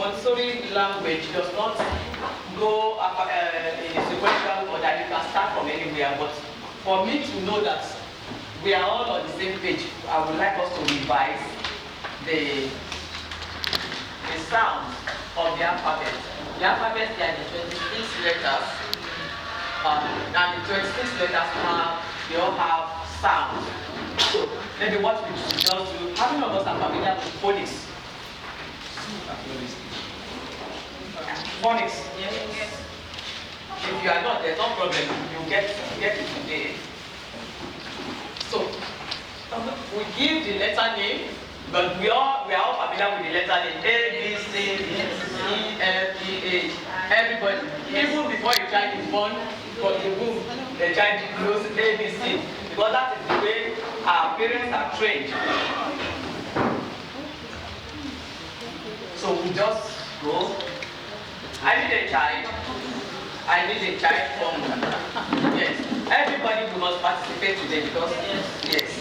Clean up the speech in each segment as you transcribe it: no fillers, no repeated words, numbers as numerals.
Montessori language does not go in a sequential order. You can start from anywhere, but for me to know that we are all on the same page, I would like us to revise the sound of the alphabet. The alphabet, there are the 26 letters, and the 26 letters they all have sounds. So maybe what we should just do, how many of us are familiar with phonics? Phonics. Yes. If you are not, there's no problem. You get it today. So we give the letter name, but we are all familiar with the letter name. A, B, C, D, E, F, G, H. Everybody, even before your child is born, for the womb, the child knows A, B, C, because that is the way our parents are trained. So we just go. I need a child from, yes. Everybody must participate today because, yes.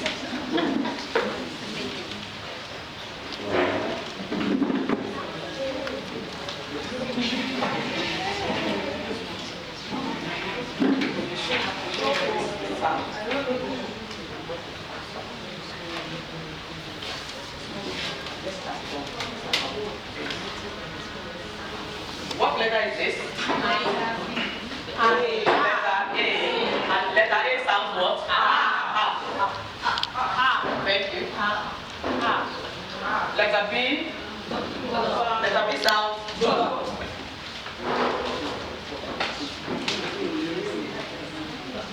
What letter is this? Letter A. And letter A sounds what? Thank you. Letter B. Letter B sounds.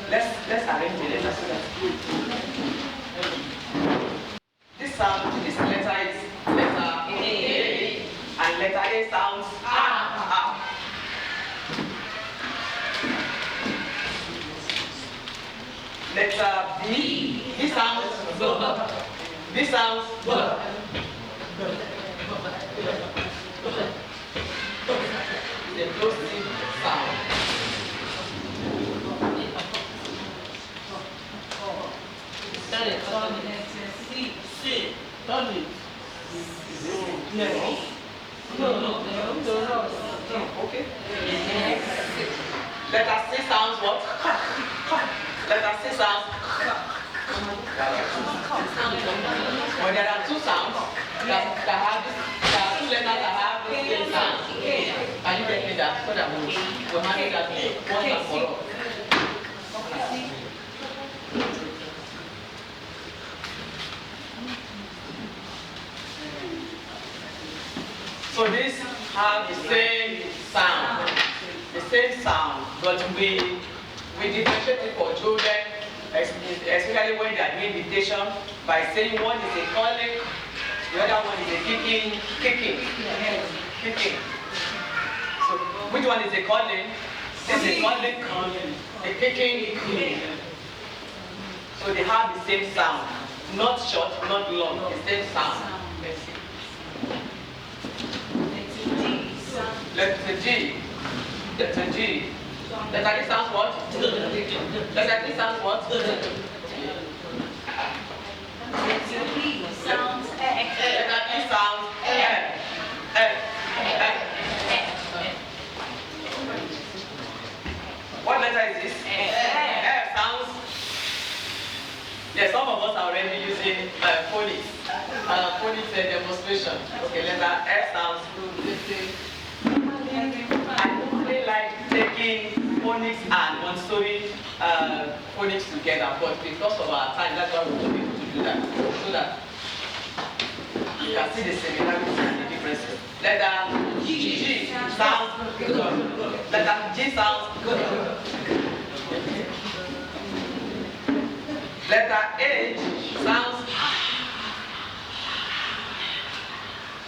Let's arrange the letters. This letter is letter A, and letter A sounds Letter B. This sounds This sounds the plosive sound. Okay. Letter C sounds what? Letter C sounds. When there are two sounds there are two letters that have the same sound. Can you get me that so that we'll handle that once and for all? So these have the same sound, but we differentiate it for children, especially when they are doing dictation, by saying one is a calling, the other one is a kicking. So which one is a calling? This is a calling, a kicking. So they have the same sound, not short, not long, the same sound. Let's see. Letter G. Letter G. Letter D sounds what? Letter D sounds what? Letter D sounds F. Letter D sounds F. What letter is this? F sounds. Yes, some of us are already using phonics. Phonics demonstration. Okay, letter F sounds good. I really like taking phonics and Montessori phonics together, but because of our time, that's why we won't be able to do that. So that you can see the similarities and the differences. Letter G sounds good. Letter G sounds good. Letter H sounds.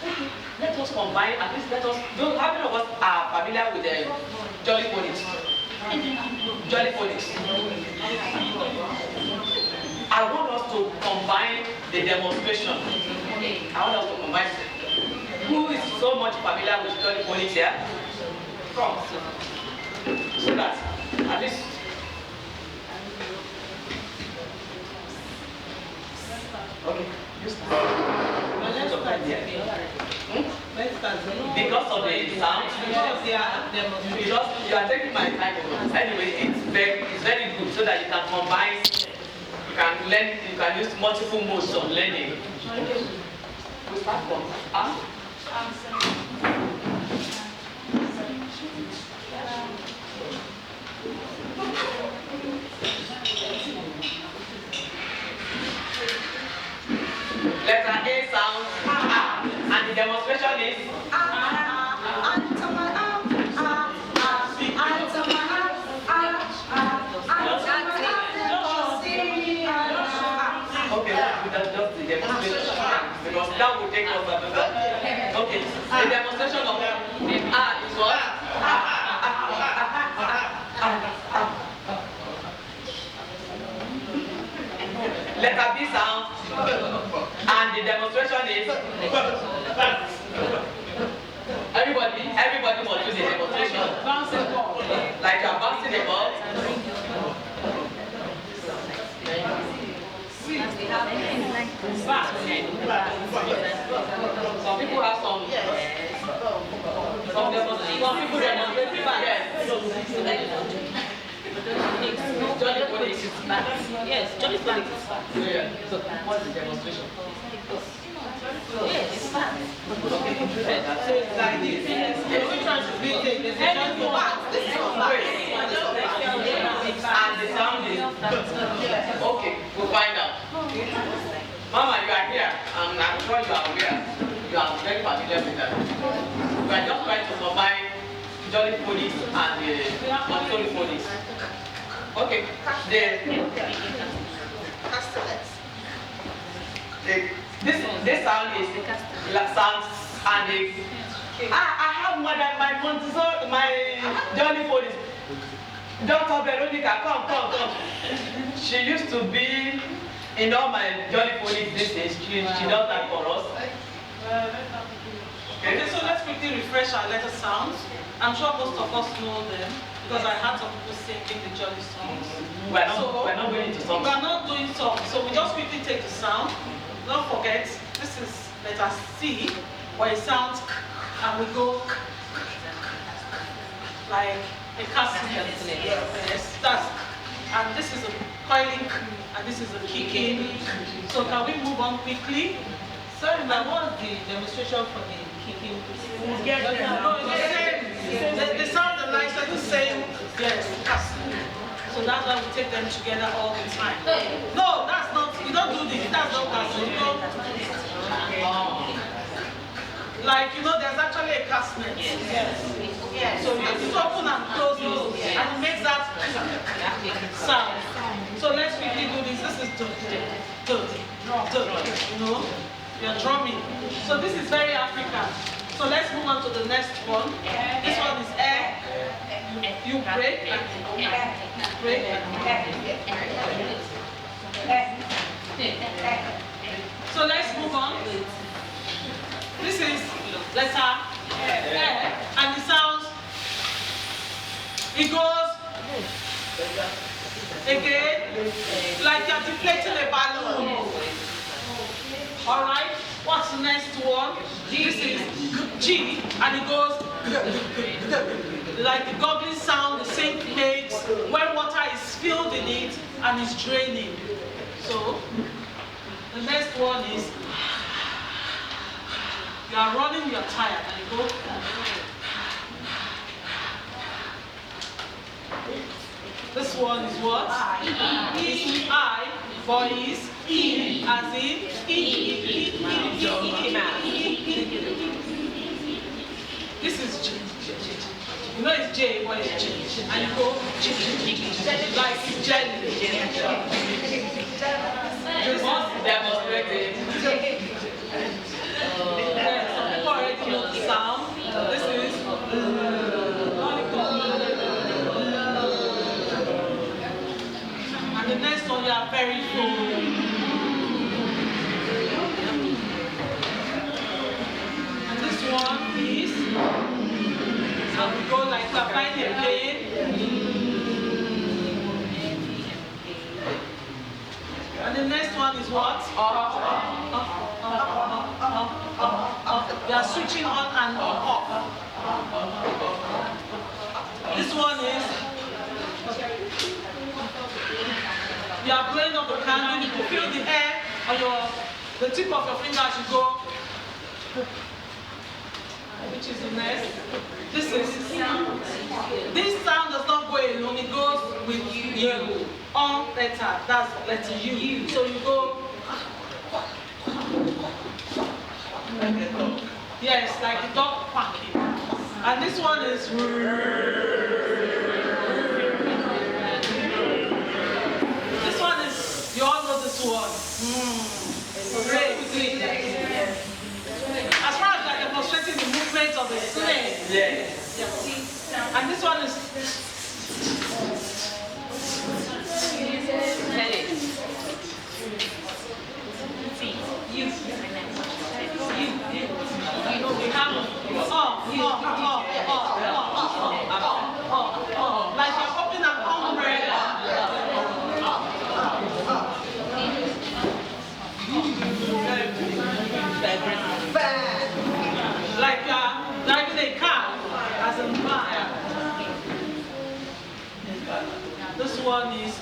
Okay, let us combine, at least let us, how many of us are familiar with the Jolly Phonics? Jolly Phonics. I want us to combine the demonstration. I want us to combine. Who is so much familiar with Jolly Phonics here? Come. So that, at least. Okay, you start. Let's Because of the sound. Because they are demonstrating. You are taking my time. Anyway, it's very good so that you can combine. You can learn. You can use multiple modes of learning. We start from Letter A sound and the demonstration is okay, that's just the demonstration because that will take us another. Okay, the demonstration of is what? Letter B sound and the demonstration is everybody must do the demonstration. Like you are bouncing the ball. Some people have some people demonstrate yes. Johnny Phonics is back. Yes, Johnny Phonics is back. Yeah. So what's the demonstration? Yes, it's back. So it's like this. We're trying to beat it. This is just this is and the sound is okay, we'll find out. Mama, you are here, and I'm sure you are aware. You are very familiar with that. We are just trying to combine Johnny Phonics and the Montessori Phonics. Okay, this sound is sounds and the I have more than my Montessori, my Johnny Phonics. Dr. Veronica, come. She used to be in all my Johnny Phonics these days. She does that for us. Okay, so let's quickly refresh our letter sounds. I'm sure most of us know them because I had some people singing the Jolly songs. We're not going into songs. We're not doing songs, so we just quickly take the sound. Don't forget, this is letter C, where it sounds k, and we go k, like a castanet. Yes, that's k. And this is a coiling k, and this is a kicking. So can we move on quickly? Sorry, but what's the demonstration for the kicking? We'll get there. No, it's the same. The sound and lights are the same. Yes. So that's why we take them together all the time. No, that's not. You don't do this. That's not castle. You don't. Like there's actually a castanet. Yes. So it's open and close, and it makes that sound. So let's quickly do this. This is you're drumming. So this is very African. So let's move on to the next one. This one is air. You break. Break. So let's move on. This is letter air, and it sounds. It goes again like you're deflating a balloon. All right. What's the next one? This is G, and it goes like the goblin sound the sink makes when water is filled in it and is draining. So the next one is you are running, you're tired, and you go. This one is what? I, voice, E, as in E. This is J. You know it's J, but it's J. And you go like jelly. You must demonstrate it. Some people already know the sound. This is and the next one you are very full. And this one is and we go like we're finding a plane. And the next one is what? on and off. This one is, you are blowing up the candle, you can feel the air on the tip of your finger as you go, which is the next. This sound does not go alone, it goes with you. On letter, that's letter U. So you go, yes, like a dog quacking. And this one is, this one is, you all know this one. Great. As far as like demonstrating the movement of the snake. Yes. And this one is, we have like you're opening an umbrella. Like driving a car as a man. This one is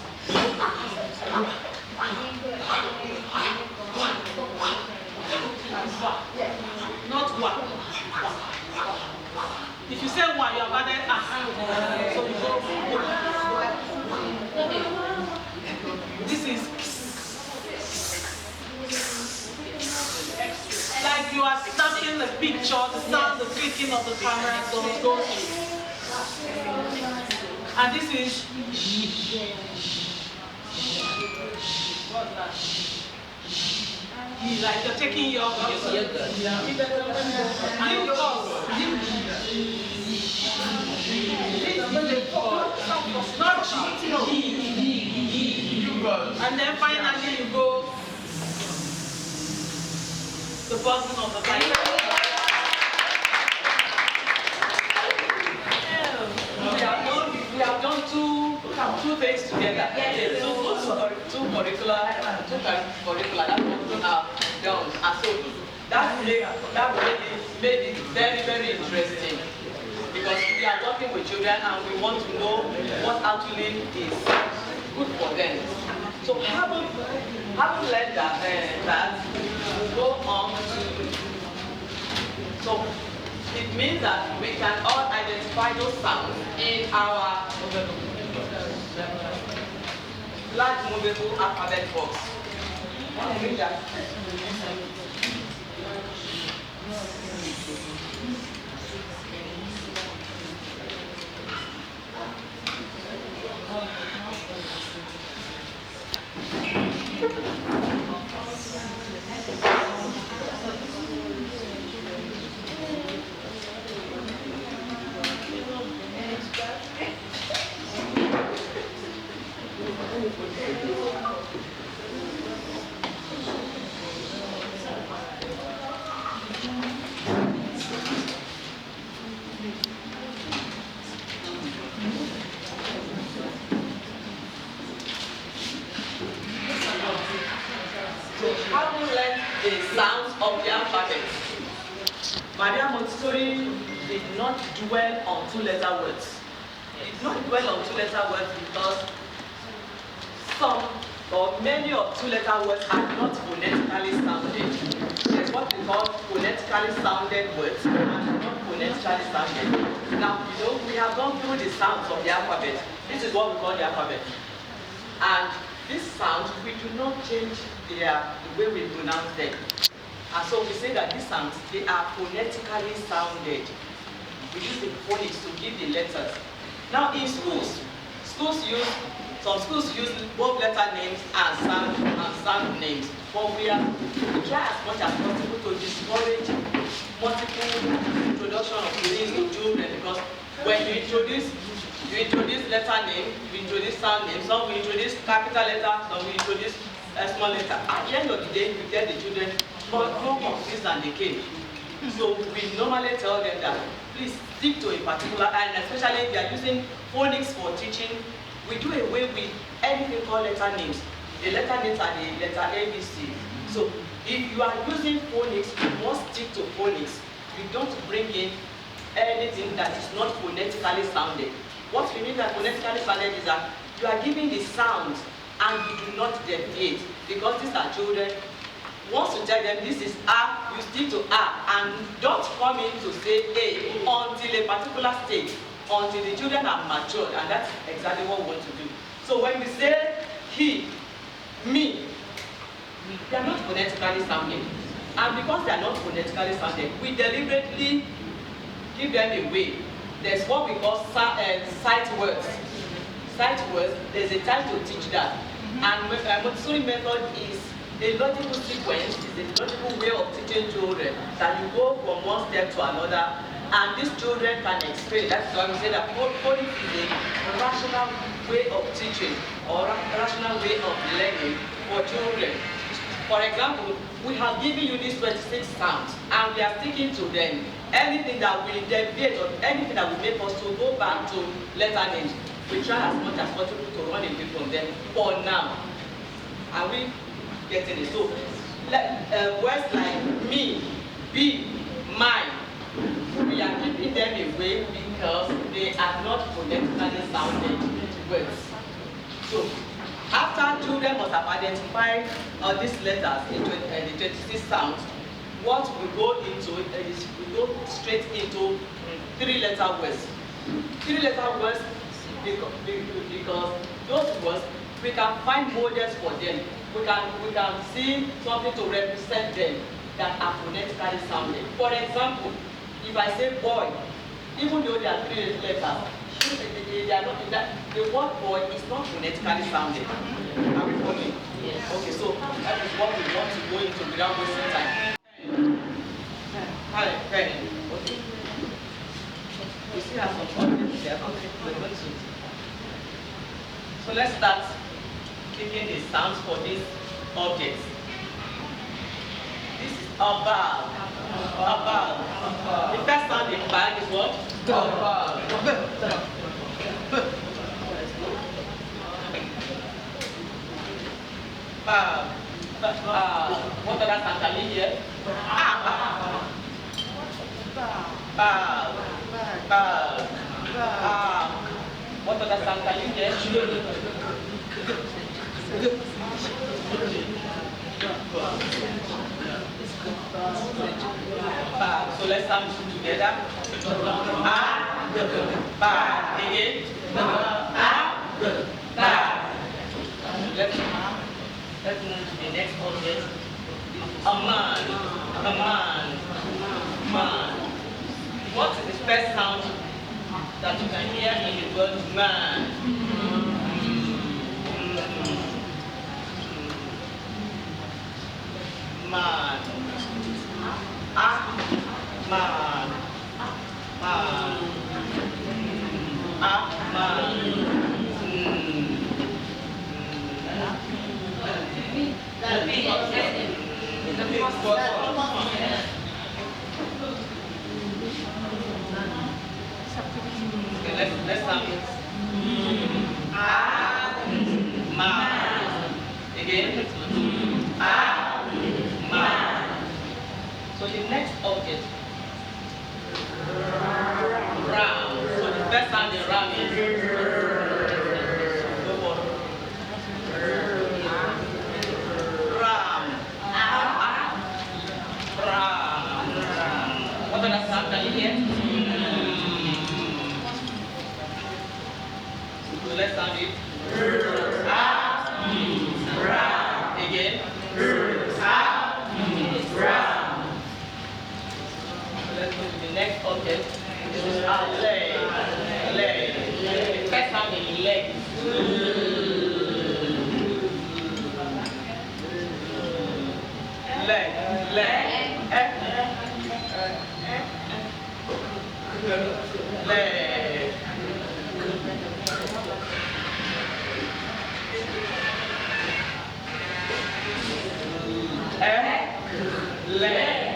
not what. If you say what, you have added so you go. This is like you are snapping the picture, the sound, the clicking of the camera, so it goes through. And this is what's that? Like you're taking your and you go. Not and then finally you go the button of the bike. We have done two things together. Two curricular, that was done. And so that made it very, very interesting. Because we are working with children and we want to know what actually is good for them. So having learned that we go on to, so it means that we can all identify those sounds in our large movable alphabet box. Read that. Having learned the sounds of the alphabet, Maria Montessori did not dwell on two-letter words. Did not dwell on two-letter words because some or many of two-letter words are not phonetically sounded. There's what we call phonetically sounded words and not phonetically sounded. Now, we have gone through the sounds of the alphabet. This is what we call the alphabet. And these sounds, we do not change the way we pronounce them. And so we say that these sounds, they are phonetically sounded. We use the phonics to give the letters. Now in schools some schools use both letter names and sound names. But we try as much as possible to discourage multiple introduction of things to children, because when you introduce letter name, you introduce sound name, some we introduce capital letter, some we introduce a small letter. At the end of the day, we get the children more confused than they came. So we normally tell them that please stick to a particular, and especially if they are using phonics for teaching, we do away with anything called letter names. The letter names are the letter ABC. So if you are using phonics, you must stick to phonics. you don't bring in anything that is not phonetically sounded. What we mean by phonetically sounded is that you are giving the sounds and you do not deviate, because these are children. Once you tell them this is A, you stick to A, and don't come in to say A until a particular stage, until the children are matured, and that's exactly what we want to do. So when we say he, me, they are not phonetically sounded. And because they are not phonetically sounded, we deliberately give them away. There's what we call sight words. Sight words, there's a time to teach that. And Montessori method is a logical sequence, is a logical way of teaching children, that you go from one step to another, and these children can explain. That's why we say that coding is a rational way of teaching, or rational way of learning for children. For example, we have given you these 26 sounds, and we are sticking to them. Anything that will deviate, or anything that will make us to go back to letter names, we try as much as possible to run away from them for now. Are we getting it? So, words like me, be, mine, we are keeping them away because they are not phonetically sounded words. So, after children must have identified these letters, the 26 sounds, what we go into is we go straight into 3-letter words. 3-letter words because those words, we can find models for them. We can see something to represent them that are phonetically sounded. For example, if I say boy, even though there are 3 letters, they are not, the word boy is not phonetically sounded. Are we following? Yes. Okay, so that is what we want to go into without wasting time. Hi, pen. Okay. We still have some objects there. Okay, we're going to. So let's start taking the sounds for these objects. This is a bag. A bag. The first sound in bag is what? Bag. What other sound can you hear? What other sound can you hear? So let's sound together. Again. Let's move to the next object. A man. What is the first sound that you can hear in the word man? Man. Man. Let's start it. Man. Again. Man. So the next object. Round. So the first sound in round is ram. What other sound can you hear? So let's sound it. Again. So let's go to the next object. This is our leg. The first sound in leg. Leg.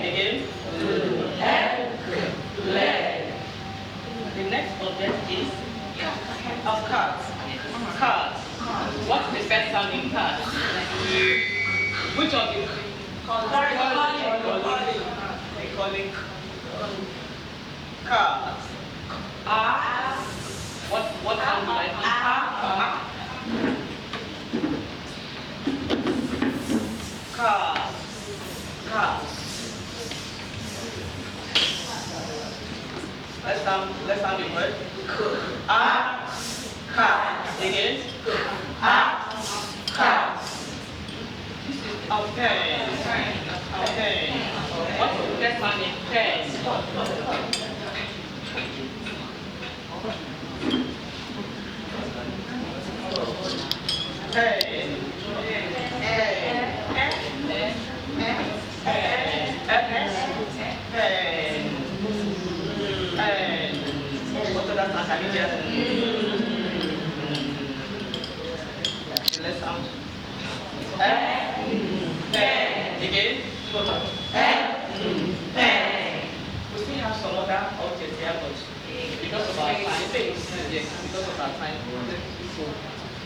Again. Leg. The next object is a cat. What's the first sound in cat? Which of you? Calling. Cars. What sound do I do? Cars. Cars. Let's sound the word. Car. Again. Car. Okay. Okay. What's the next one in pen? What other sound can you hear? Let's sound. Again? We still have some other objects here, but Because of our time. yes, because of our time. So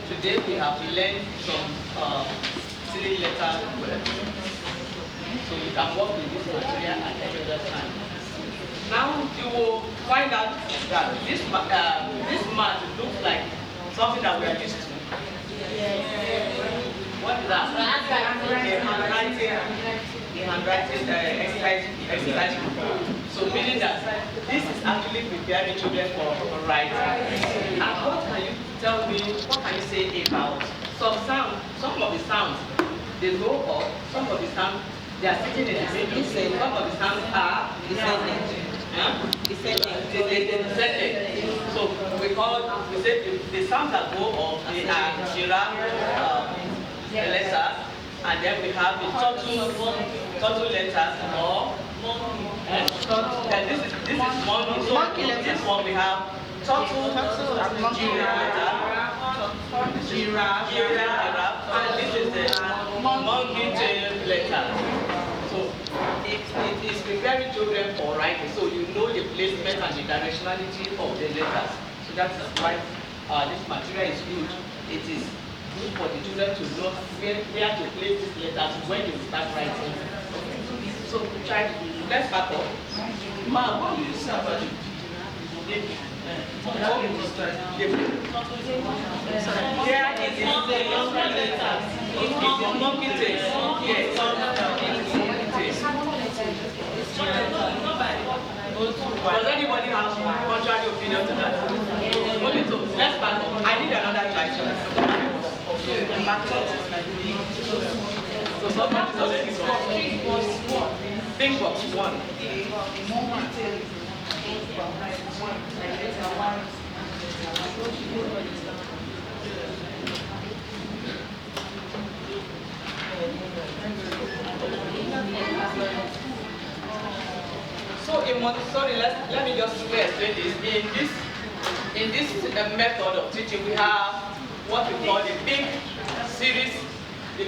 today we have learned some 3-letter words. So you can work with this material at any other time. Now you will find out that this mat looks like something that we are used to. What is that? The handwriting exercise. So meaning that this is actually preparing children for writing. And what can you tell me, what can you say about some of the sounds, they go up, some of the sounds, they are sitting in the middle, some of the sounds are descending. Descending. So we say the sounds that go up, they are giraffe letters, and then we have the turtle letters or this is monkey. So this one we have turtle giraffe, and this is the monkey tail letter. So it is preparing children for writing, so you know the placement and the directionality of the letters. So that is why this material is good. It is good for the children to know where to place these letters when they start writing. Okay. So child, let's start off. Ma, what do you say about it? There is the monkey tail. Yes. Does anybody have contrary opinion to that? Only so. Let's start off. I need another child. So somebody is already Think box 1. So in Montessori, let me just explain this. In this method of teaching, we have what we call the pink series, the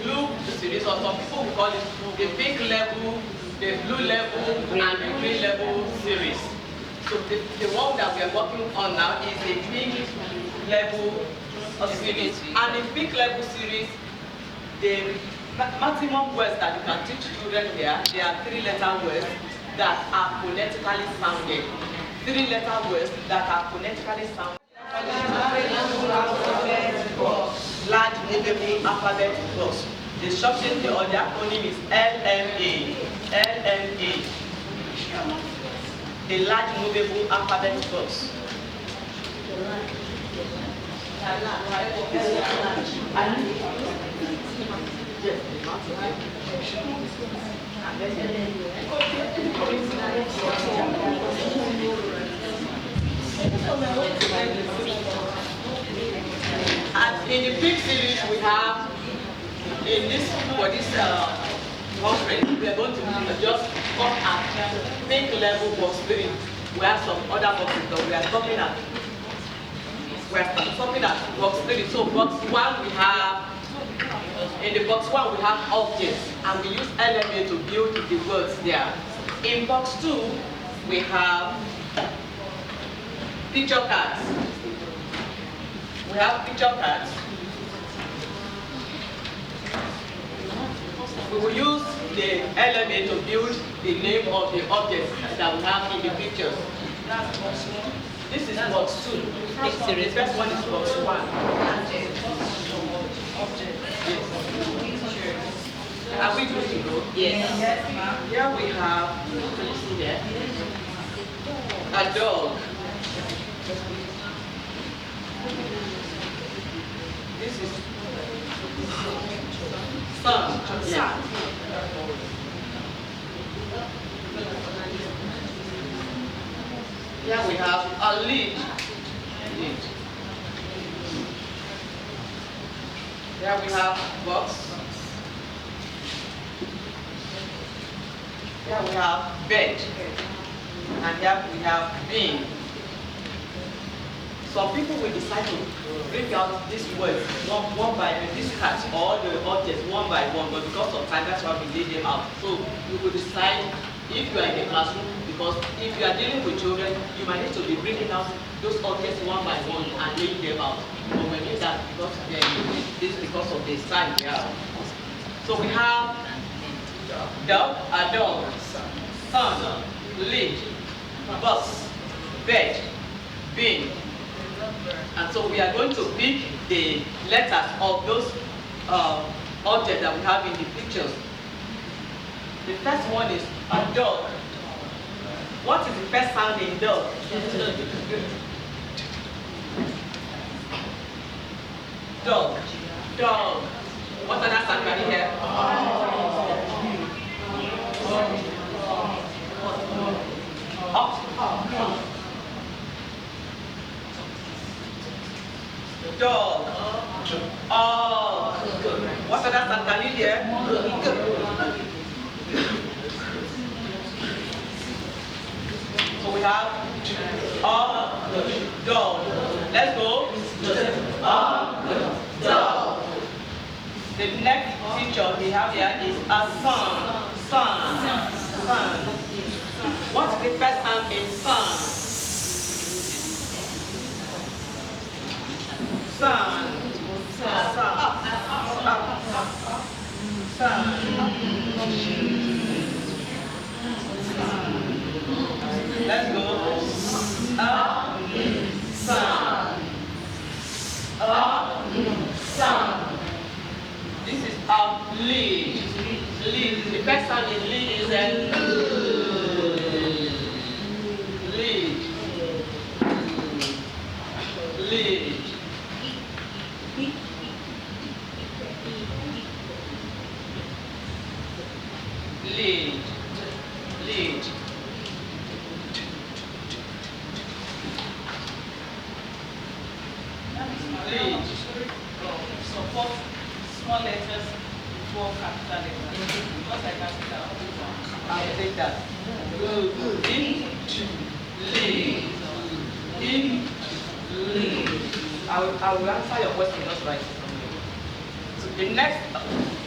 blue series, or some people will call it the pink level, the blue level, and the green level series. So the one that we are working on now is the pink level series. And in pink level series, the maximum words that you can teach children here, they are 3-letter words that are phonetically sounded. 3-letter words that are phonetically sounded. Large movable alphabet box. The structure, the acronym is LMA. LMA. The large movable alphabet box. And in the big series we have, for this conference, we are going to just come at pink level box 3. We have some other boxes, but we are stopping at box 3. So box 1 we have, in the box 1 we have objects, and we use LMA to build the words there. In box 2 we have picture cards. We have picture cards. We will use the element to build the name of the objects that we have in the pictures. That's box 1. This is box 2. The first one is box 1. Object. Yes. Are we good to go? Yes. Yes, ma'am. Here we have, can you see there? A dog. This is sun. Yeah. Here we have a lead. Lead. Here we have box. Here we have bed. And here we have bin. Some people will decide to bring out these words one by these cards, all the objects one by one, but because of time, that's why we lay them out. So you will decide if you are in the classroom, because if you are dealing with children, you might need to be bringing out those objects one by one and laying them out. But we need that because we are doing this because of the time we have. So we have dog, a dog, sun, lid, bus, bed, bin. And so we are going to pick the letters of those objects that we have in the pictures. The first one is a dog. What is the first sound in dog? Dog. Dog. What other sound can you hear? Dog. Oh. What other sound can you hear? So we have dog. Let's go. Dog. The next picture we have here is a sun. Sun. Sun. What's the first sound in sun? Sun. Sun. Sun. Let's go. Sun. Sun. This is lead. Lead. The first sound in lead is a lead. Lead. Lead. Lead. Lead. Support small letters before capital letters. Because I can see that. I'll take that. Good. In. Lead. In. Lead. I will answer your question just right. So the next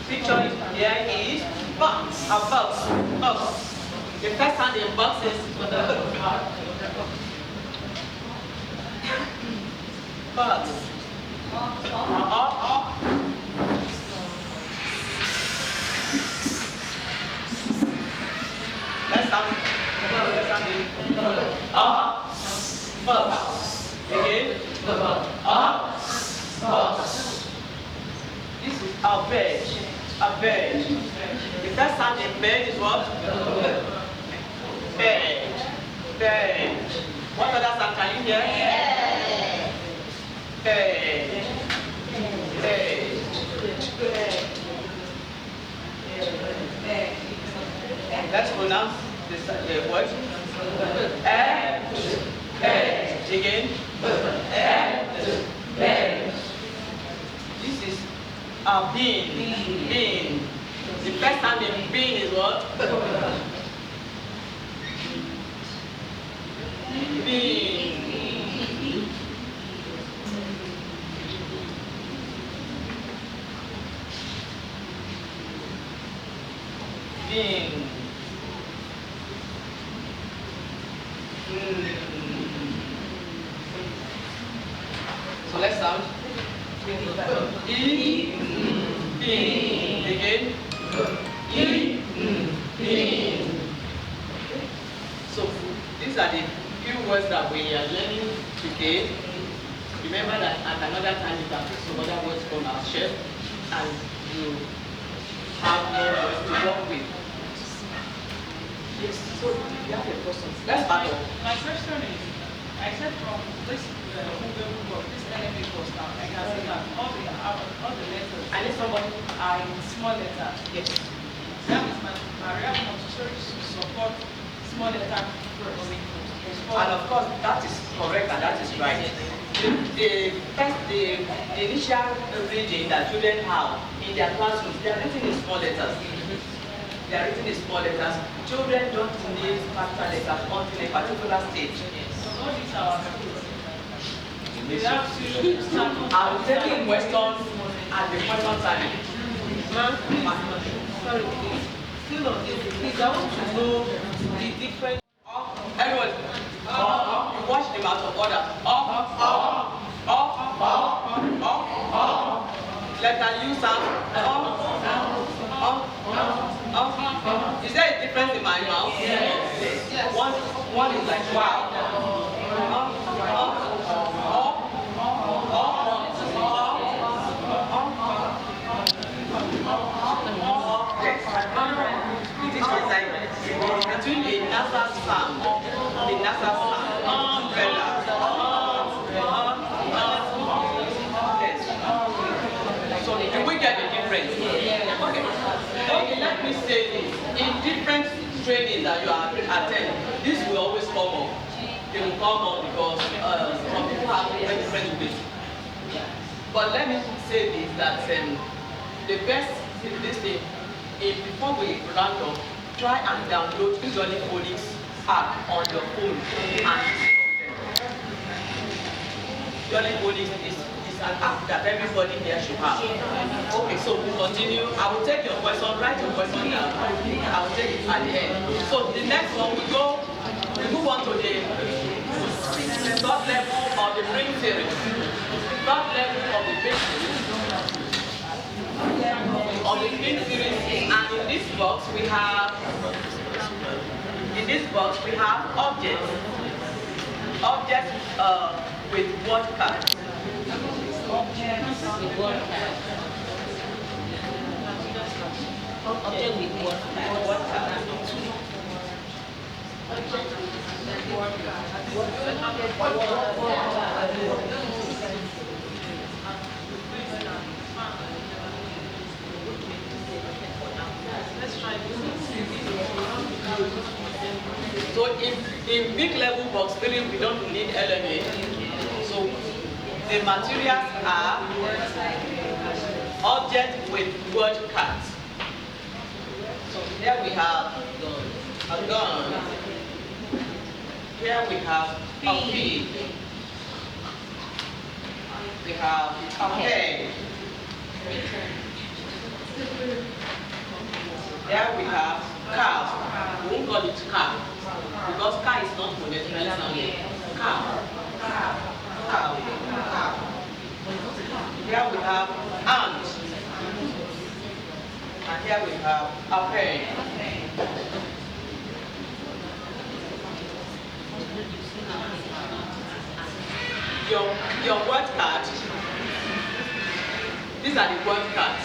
picture here is box. A box. Box. The first sound in box is box. Let's sound in box. Again. Box. This is a bed. A bed. The first sound in bed is what? Bed. Bed. What other sound can you hear? Bed. Bed. Let's pronounce the word. Bed. Again. Bed. This is a bin. Bin. The first sound in bin is what? Bin. Bin. So let's sound. E. Bin. Again. E. these are the few words that we are learning today. Remember that at another time you can pick some other words from our shelf and you have more words to work with. Yes, so you have a question. Let's start off. My question is, I said from this movable book, this LMA course now, I can see that all the letters I need somebody. are in small letters. Yes. That is my Maria Montessori to support small letter first. And of course, that is correct and that is right. The initial reading that children have in their classrooms, they are written in small letters. They are written in small letters. Children don't need capital letters until a particular stage. So all these are we have to start. I will take a question at the question time. Sorry, please. Still on this, please, I want to know the difference. Everyone, you watch them out of order. Let her use sound. Is there a difference in my mouth? Yes. One is like wow. This is like between the nasal sound, umbrella. Yes. So do we get the difference? Okay, let me say this. In different trainings that you are attend, this will always come up. It will come up because some people have different ways. But let me say this, that the best this thing, before we round up, try and download usually phonics app on your phone and usually phonics is an app that everybody here should have. Okay, so we continue. I will take your question, write your question down. I will take it at the end. So the next one we move on to the third level of the brain theory. Third level of the brain theory. On the brain theory, and in this box we have objects. Objects with word cards. Objects with word cards. Object with word cards. Let's try this. So in big level box 3 we don't need LMA. So the materials are objects with word cards. So here we have a gun. Here we have a pig. We have a pen. Here we have cow. We won't call it cow because cow is not phonetically sounding. Cow. Cow. Here we have ant. And here we have a pen. Your word card. These are the word cards.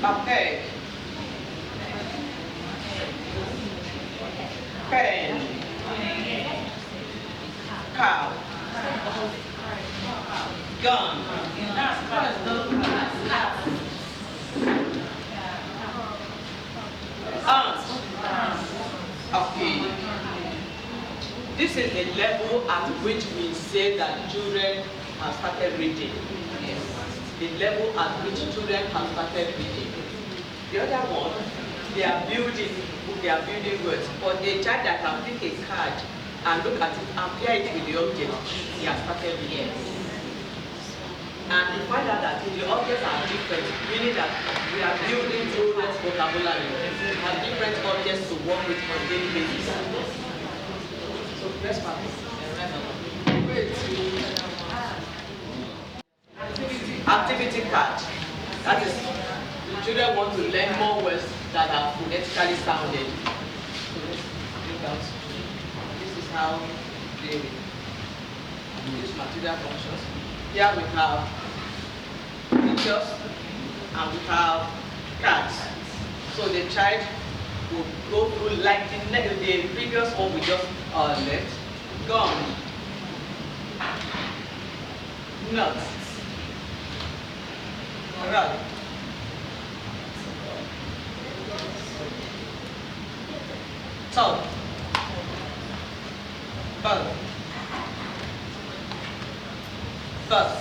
A pen. Pen. Cow. Gun. Ant. Okay. This is the level at which we say that children have started reading. Yes. The level at which children have started reading. The other one, they are building words. But a child that can pick a card and look at it and pair it with the object, he has started reading. And we find out that the objects are different, meaning that we are building children's vocabulary. We have different objects to work with on a daily basis. So let's practice. Activity card. That is, the children want to learn more words that are phonetically sounded. how they use material functions. Here we have pictures and we have cards. So the child will go through like the previous one we just left. Gum, nuts, rug, tub, bug, bus,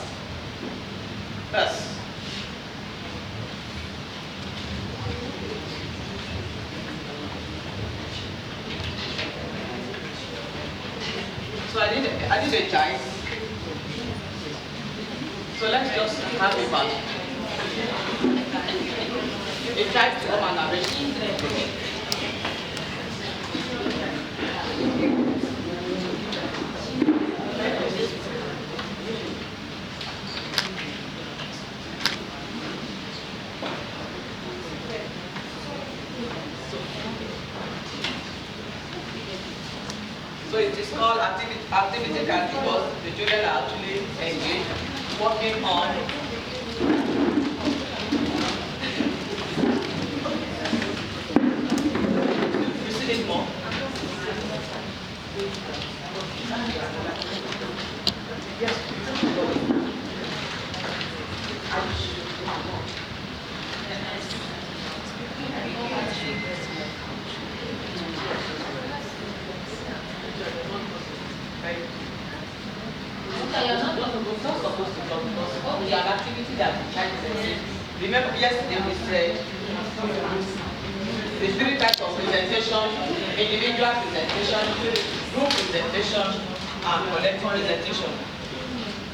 bus. So I did a child. So let's just have a part. A child to come and narrate. So it is called activity card because the children are actually engaged, working on you see it more? Yes. Not supposed to talk because we have activity that we try to say. Remember yesterday we said the three types of presentation: individual presentation, group presentation, and collective presentation.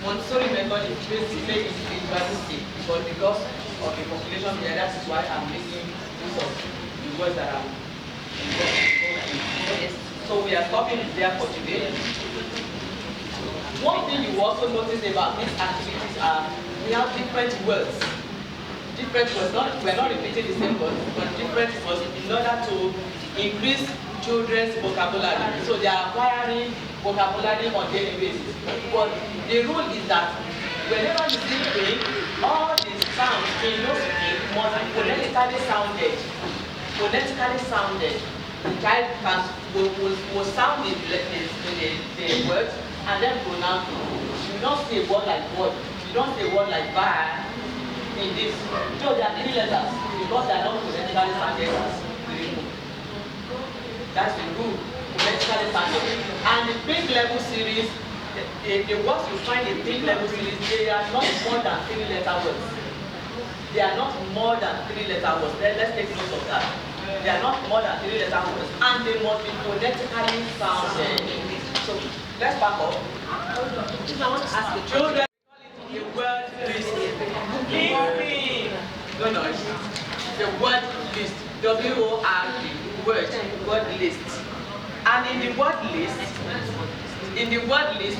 Montessori method is basically individualistic because of the population here. That is why I'm making use of the words that are important. So we are stopping it there for today. One thing you also notice about these activities are we have different words. Different words. We're not repeating the same words, but different words in order to increase children's vocabulary. So they are acquiring vocabulary on a daily basis. But the rule is that whenever you see pain, all the sounds in those pain must be phonetically sounded. Phonetically sounded. The child will sound the words and then pronounce it. You don't say a word like what. You don't say a word like bad in this. So there are 3 letters because they are not phonetically sounded as 3. That's the rule. Phonetically sounded. And the pink level series, the words you find in pink level series, they are not more than 3-letter words. They are not more than 3-letter words. Let's take note of that. They are not more than 3-letter words, and they must be phonetically sounded. So let's back up. If I want to ask the children, the word list. Give me no noise. The word list. W-O-R-D. Word list. And in the word list,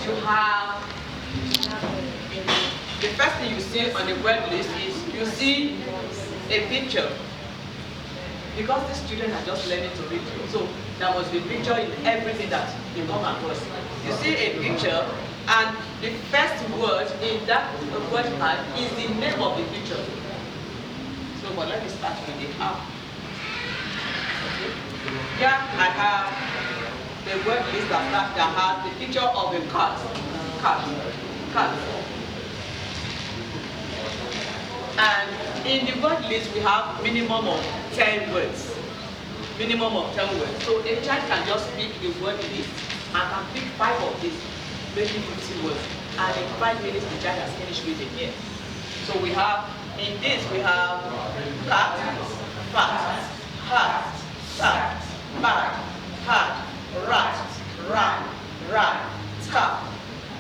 you have the first thing you see on the word list is you see a picture. Because these children are just learning to read, so there must be a picture in everything that they come across. You see a picture, and the first word in that word card is the name of the picture. So, but let me start with the app. Okay. Here I have the word list that has the picture of a cat. And in the word list, we have minimum of 10 words. Minimum of 10 words. So a child can just pick the word list and can pick 5 of these, maybe 50 words. And in 5 minutes, the child has finished reading here. So we have, in this, we have cat, fat, hat, sack, bag, hat, rat, tap.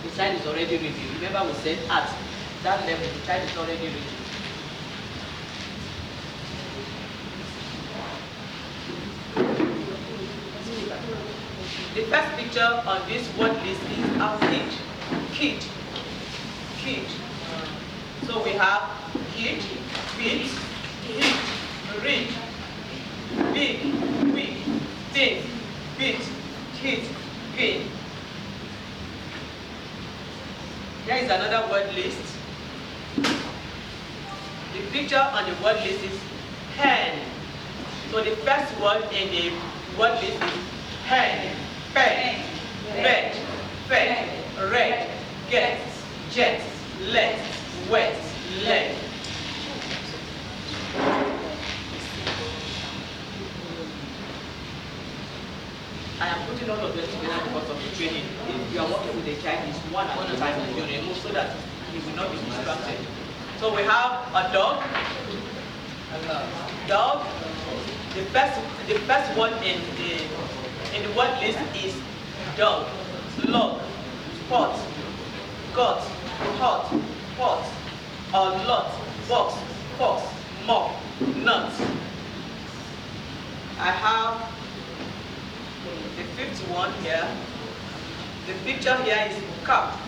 The child is already reading. Remember we said at that level, the child is already reading. The first picture on this word list is our kid. So we have kid, feet, heat, read, big, weak, thin, bit, hit, Pin. Here is another word list. The picture on the word list is pen. So the first word in the word list is pen, pen, bed, fed, red, get, jet, let, wet, let. I am putting all of them together because of the training. If you are working with a child, it's one at a time you remove so that he will not be distracted. So we have a dog. Dog. The first word in the word list is dog, log, pot, got, hot, pot, a lot, box, fox, mop, nut. I have the fifth one here. The picture here is cup.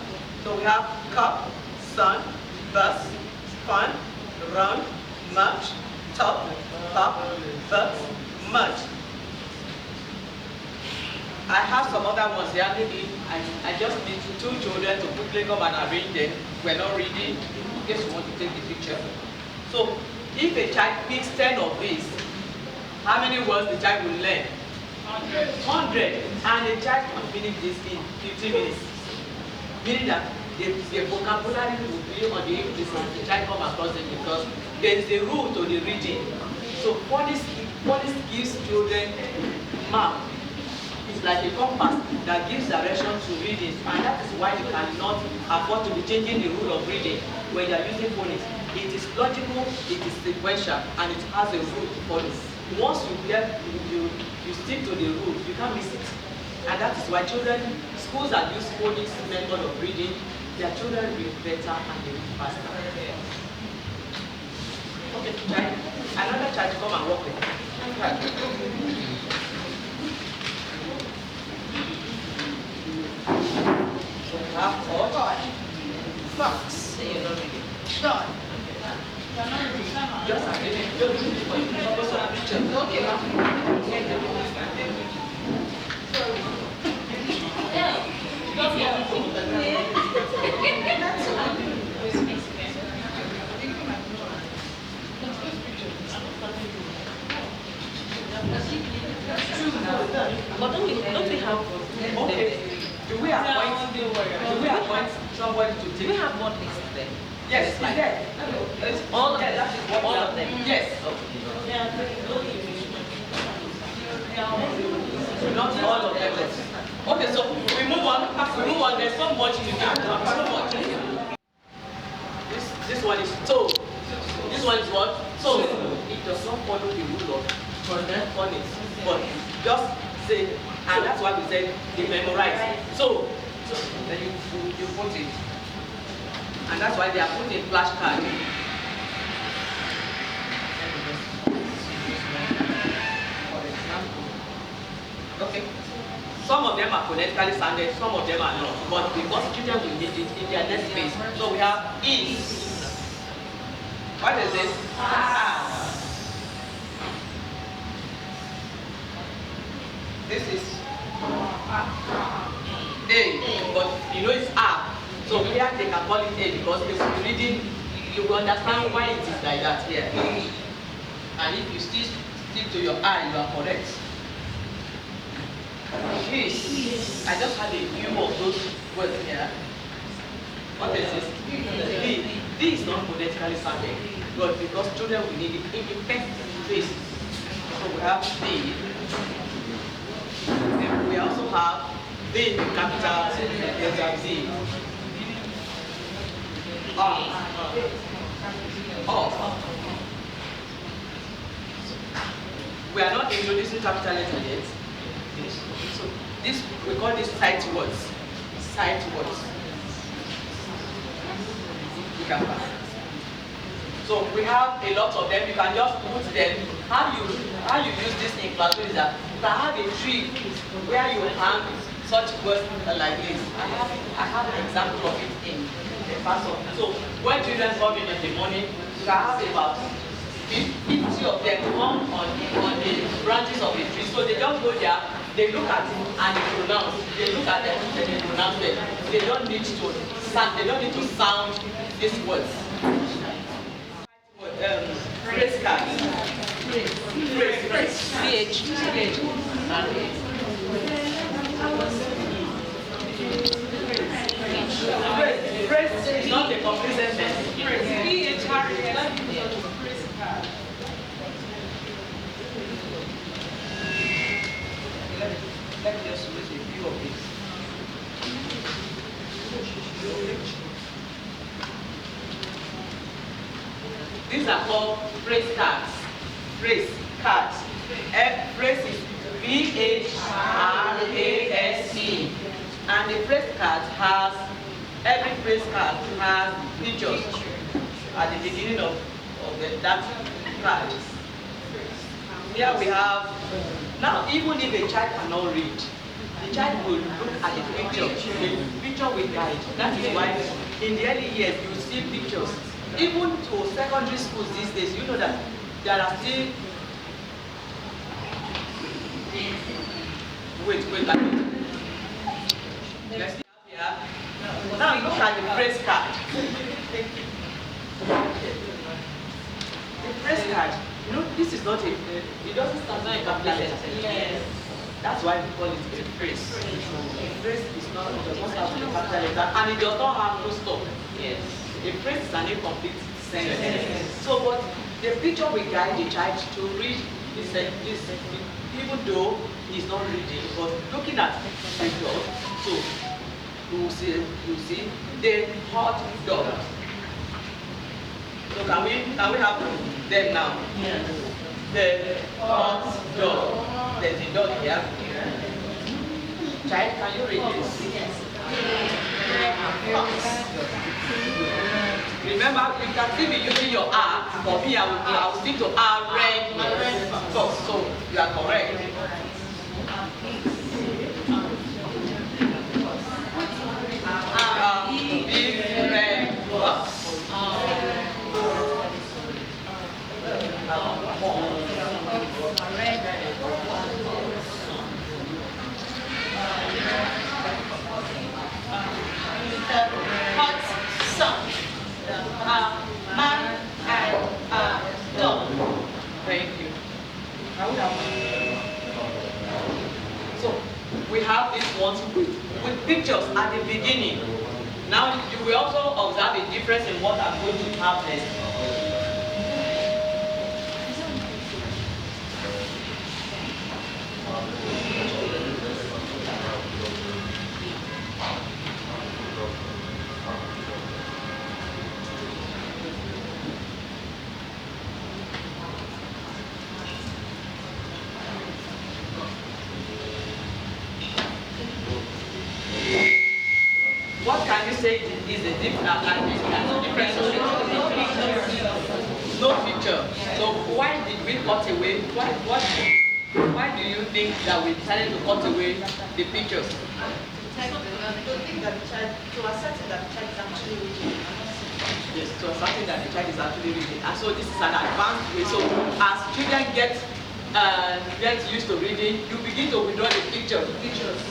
So we have cup, sun, bus, fun, run, march, top, pop, but, much. I have some other ones here. Maybe I just need two children to quickly come and arrange them. We're not reading in case you want to take the picture. So if a child picks 10 of these, how many words the child will learn? 100. And the child can finish this in 15 minutes. Meaning that the vocabulary will be on the English and the child come across it because there is a rule to the reading. So police gives children map. It's like a compass that gives direction to reading, and that is why you cannot afford to be changing the rule of reading when you are using phonics. It is logical, it is sequential, and it has a rule to follow. Once you stick to the rule, you can't miss it. And that is why schools that use phonics method of reading, their children read better and they read faster. Okay, child. Another child come and work with me. So we have God, fox. Say you're not reading. God. Just a minute. Just do it for you. Focus on the picture. Okay. But don't we have Okay. Do we appoint somebody to take? Do we have one list there? Yes, it's there. All of Yeah, them? that is what All we of have. them? Yes. Not all of them. Okay, so we move on. We move on. There's so much to do. So much. This one is toe. This one is what? Toe. It does not follow the rule of phonics, but just say, and that's why we said they memorize. So then you put it, and that's why they are put in flashcard. Okay. Some of them are phonetically sounded, some of them are not. But because children will need it in their next phase. So we have is. What is this? Ah. This is A, but you know it's R. So here they can call it A because if you're reading, you will understand why it is like that here. And if you still stick to your I, you are correct. This, I just had a few of those words here. What is this? D. D is not phonetically sounded, but because children will need it in the first phase. So we have D. Then we also have B capital letter D. We are not introducing capital letter yet. So this, we call this sight words. Sight words. So we have a lot of them. You can just put them. How you use this in class is that you can have a tree where you hang such words like this. I have an example of it in the past. So when children come in the morning, you can have about 50 of them hung on the branches of a tree. So they just go there, they look at it and they pronounce. They look at them and they pronounce them. They don't need to sound these words. Phrase cards. Phrase. PH. Phrase is not a complete sentence. Let me just raise a view of this. These are called phrase cards. Phrase cards. Phrase is P-H-R-A-S-E. And the phrase card has, every phrase card has pictures at the beginning of that card. Here we have, now even if a child cannot read, the child will look at the picture. The picture will guide. That is why in the early years you see pictures. Even to secondary schools these days, you know that there are still, wait, let's see here. Now look at the phrase card. The phrase card, you know, this is not a, it doesn't stand on a capital letter. Yes. That's why we call it a phrase. A phrase is not, it does not have a capital letter and it does not have full stop. Yes. A phrase is an incomplete sentence. So, but the picture will guide the child to read this even though he's not reading, but looking at the picture. So, you see the hot dog. So can we have them now? Yes. The hot dog. There's a dog here. Child, can you read this? Yes. Remember, you can still be using your R. For me, I will stick to R, red, fox. So you are correct. Big red fox. Hot sun. Man and dog. Thank you. So we have these ones with pictures at the beginning. Now you will also observe a difference in what I'm going to have next. What can you say is the difference? No picture. So why did we cut away? Why do you think that we decided to cut away the pictures? To think that the child, to accept that the child is actually reading. Yes, to ascertain that the child is actually reading. And so this is an advanced way. So as children get used to reading, you begin to withdraw the picture.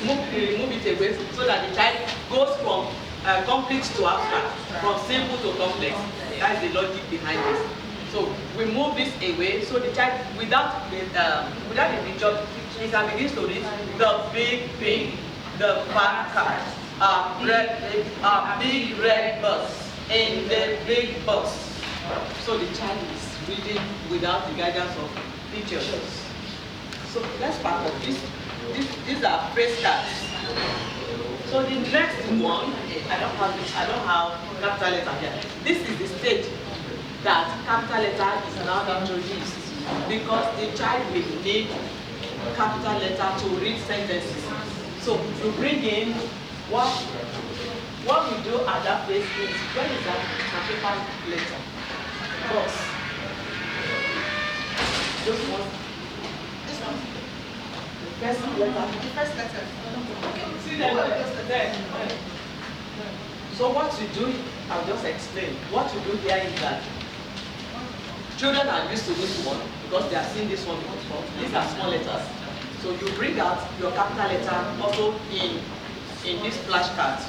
Remove it away so that the child goes from complete to abstract, from simple to complex. That's the logic behind this. So we move this away so the child, without the picture, he can begin to read the big pig, the fat cat, big red bus, in the big bus. So the child is reading without the guidance of pictures. So let's pack up this. These are phrase cards. So the next one, I don't have capital letter here. This is the stage that capital letter is now introduced because the child will need capital letter to read sentences. So you bring in what we do at that place is when is that capital letter? Box. Just one. This one. The first letter. The first letter. See them there. So what you do, I'll just explain. What you do here is that children are used to this one because they have seen this one before. These are small letters. So you bring out your capital letter also in this flashcard.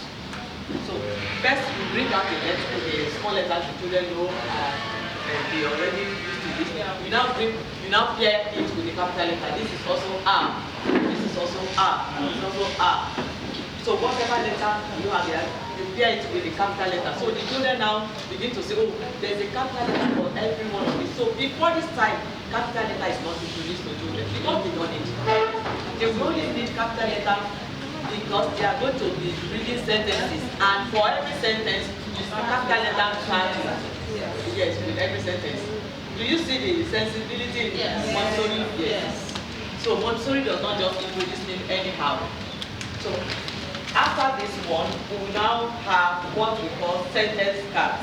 So first you bring out the small letters the children know they already used to this. You now pair it with the capital letter. This is also R. This is also R. This is also R. So whatever letter you have here, you pair it with the capital letter. So the children now begin to say, oh, there's a capital letter for every one of these. So before this time, capital letter is not introduced to children because they don't need it. They will only need capital letter because they are going to be reading sentences, and for every sentence, capital letter starts. Yes, with every sentence. Do you see the sensibility in Montessori? Yes. So Montessori does not just introduce name anyhow. So after this one, we will now have what we call sentence cards.